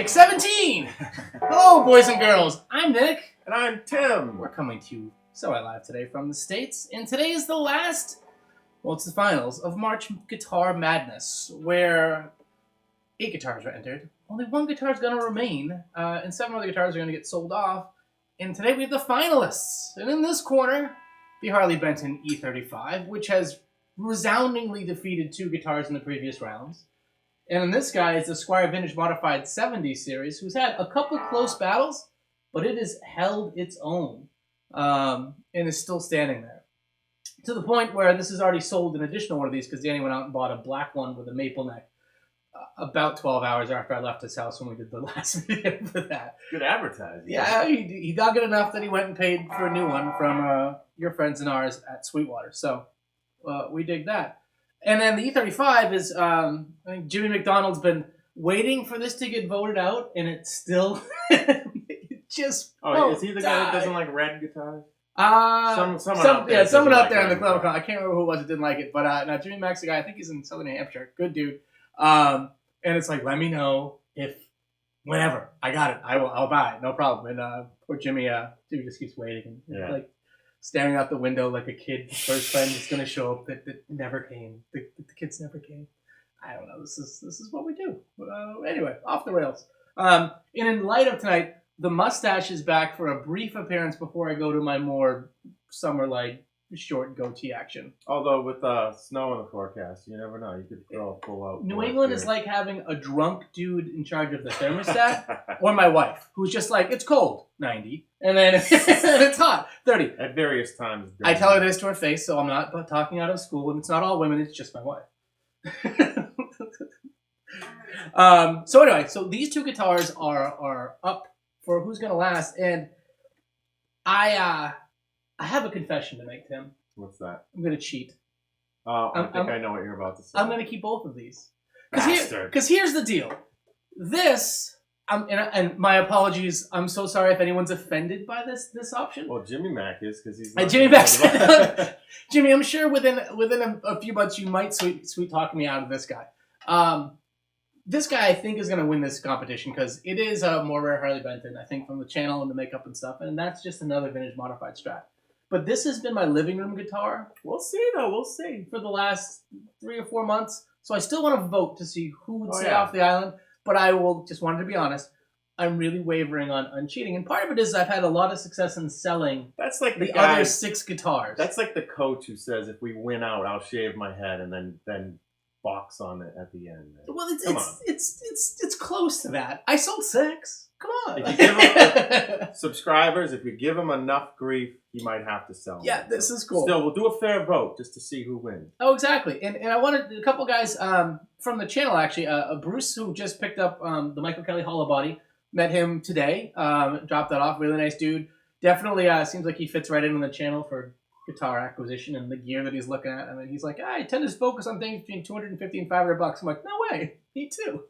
Take 17! Hello, boys and girls. I'm Nick. And I'm Tim. We're coming to you live today from the States. And today is the last, well, it's the finals of March Guitar Madness, where 8 guitars are entered. Only 1 guitar is going to remain, and 7 other guitars are going to get sold off. And today we have the finalists. And in this corner, the Harley Benton E35, which has resoundingly defeated 2 guitars in the previous rounds. And in this guy is the Squier Vintage Modified 70 series, who's had a couple close battles, but it has held its own and is still standing there. To the point where this has already sold an additional one of these because Danny went out and bought a black one with a maple neck about 12 hours after I left his house when we did the last video for that. Good advertising. Yeah, he dug it enough that he went and paid for a new one from your friends and ours at Sweetwater. So we dig that. And then the E35 is, I think Jimmy McDonald's been waiting for this to get voted out, and it's still just. Oh, is he the guy that doesn't like red guitars? Someone out there in the club. I can't remember who it was that didn't like it, but now Jimmy Mac's the guy. I think he's in Southern New Hampshire. Good dude. And it's like, let me know if, whenever I got it, I'll buy it, no problem. And poor Jimmy just keeps waiting and like staring out the window like a kid for his friend is going to show up that never came. The kids never came. I don't know. This is what we do. Anyway, off the rails. And in light of tonight, the mustache is back for a brief appearance before I go to my more summer-like short goatee action. Although with snow in the forecast, you never know. You could throw a full out. New England is like having a drunk dude in charge of the thermostat, or my wife, who's just like, it's cold, 90, and then it's hot, 30. At various times. I tell her this to her face, so I'm not talking out of school, and it's not all women, it's just my wife. So anyway, so these 2 guitars are up for who's going to last, and I have a confession to make, Tim. What's that? I'm going to cheat. Oh, I think I know what you're about to say. I'm going to keep both of these. Because here's the deal. This, and my apologies, I'm so sorry if anyone's offended by this option. Well, Jimmy Mac is, because he's... Jimmy Mac. Jimmy, I'm sure within a few months you might sweet talk me out of this guy. This guy, I think, is going to win this competition because it is a more rare Harley Benton, I think, from the channel and the makeup and stuff, and that's just another vintage modified Strat. But this has been my living room guitar. We'll see, though. We'll see. For the last 3 or 4 months. So I still want to vote to see who would stay off the island, but I will just wanted to be honest. I'm really wavering on cheating, and part of it is I've had a lot of success in selling. That's like the other 6 guitars. That's like the coach who says, if we win out, I'll shave my head and then box on it at the end. Well, it's close to that. I sold 6. Come on. If you give him, subscribers, if you give him enough grief, he might have to sell them. Yeah, this is cool. Still, we'll do a fair vote just to see who wins. Oh, exactly. And I wanted a couple guys from the channel, actually. Bruce, who just picked up the Michael Kelly Hollow Body. Met him today. Dropped that off. Really nice dude. Definitely seems like he fits right in on the channel for guitar acquisition and the gear that he's looking at. I mean, he's like, I tend to focus on things between $250 and $500. I'm like, no way. Me too.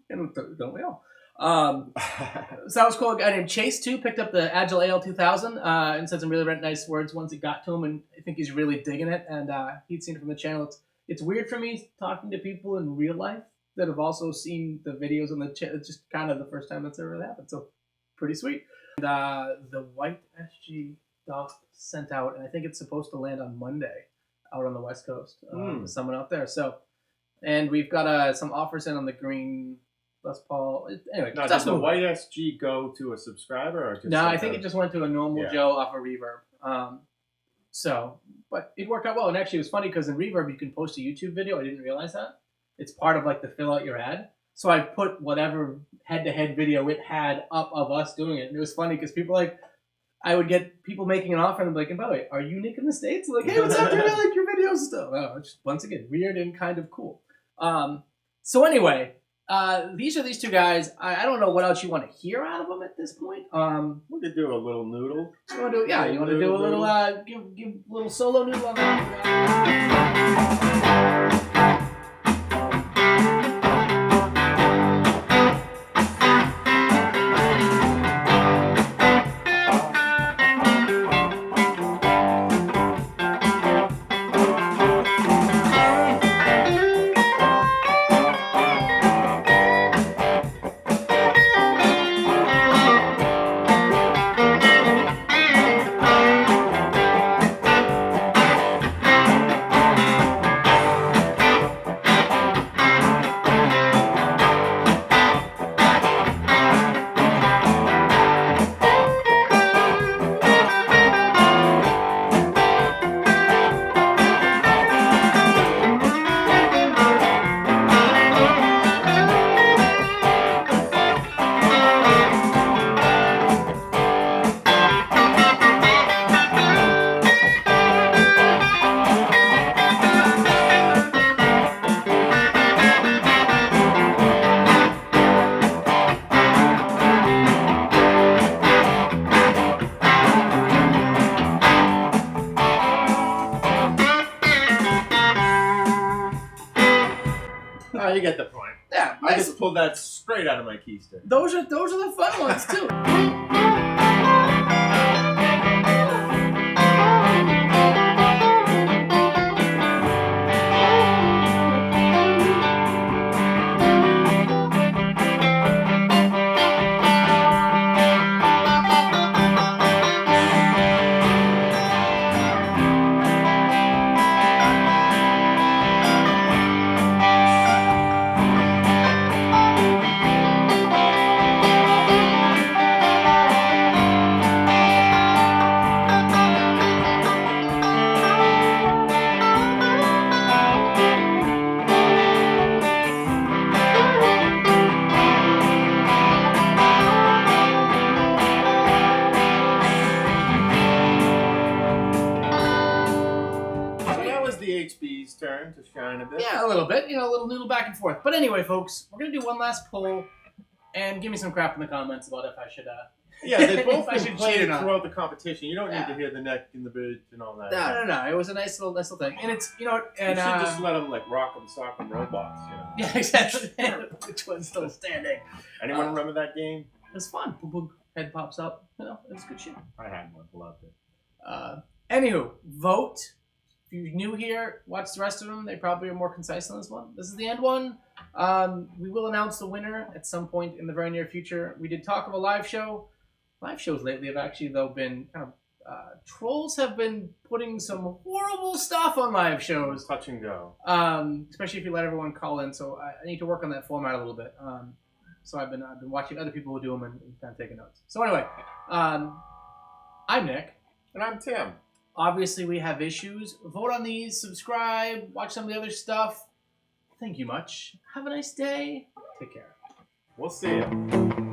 And don't we all? So that was cool. A guy named Chase, too, picked up the Agile AL2000 and said some really nice words once it got to him, and I think he's really digging it, and he'd seen it from the channel. It's weird for me talking to people in real life that have also seen the videos on the channel. It's just kind of the first time that's ever really happened, so pretty sweet. And, the white SG dock sent out, and I think it's supposed to land on Monday out on the West Coast. Someone out there. So, and we've got some offers in on the green Les Paul. Anyway, now, does the white SG go to a subscriber? Or just no, I think it just went to a normal Joe off a Reverb. But it worked out well. And actually, it was funny because in Reverb, you can post a YouTube video. I didn't realize that. It's part of like the fill out your ad. So I put whatever head-to-head video it had up of us doing it. And it was funny because people I would get people making an offer and they're like, and by the way, are you Nick in the States? I'm like, hey, what's up, dude? I like your videos and stuff. Oh, just, once again, weird and kind of cool. So anyway, these are these 2 guys. I don't know what else you want to hear out of them at this point. We could do a little noodle. You want to do a little, give a little solo noodle on that? pulled that straight out of my keister. Those are the fun ones too. HB's turn to shine a bit. Yeah, a little bit. You know, a little noodle back and forth. But anyway, folks, we're going to do one last poll. And give me some crap in the comments about if I should... Yeah, they both I should played cheat or not. throughout the competition. You don't need to hear the neck and the bridge and all that. No. It was a nice little thing. And it's, you know... And, you should just let them, like, rock 'em, sock 'em robots, you know? Yeah, exactly. Which one's still standing? Anyone remember that game? It was fun. Boom, boom, head pops up. You know, it was good shit. I had one. Loved it. Anywho, vote. If you're new here, watch the rest of them. They probably are more concise than this one. This is the end one. We will announce the winner at some point in the very near future. We did talk of a live show. Live shows lately have actually, though, been kind of... trolls have been putting some horrible stuff on live shows. Touch and go. Especially if you let everyone call in. So I need to work on that format a little bit. So I've been watching other people who do them and kind of taking notes. So anyway, I'm Nick. And I'm Tim. Obviously, we have issues. Vote on these, subscribe, watch some of the other stuff. Thank you much. Have a nice day. Take care. We'll see you.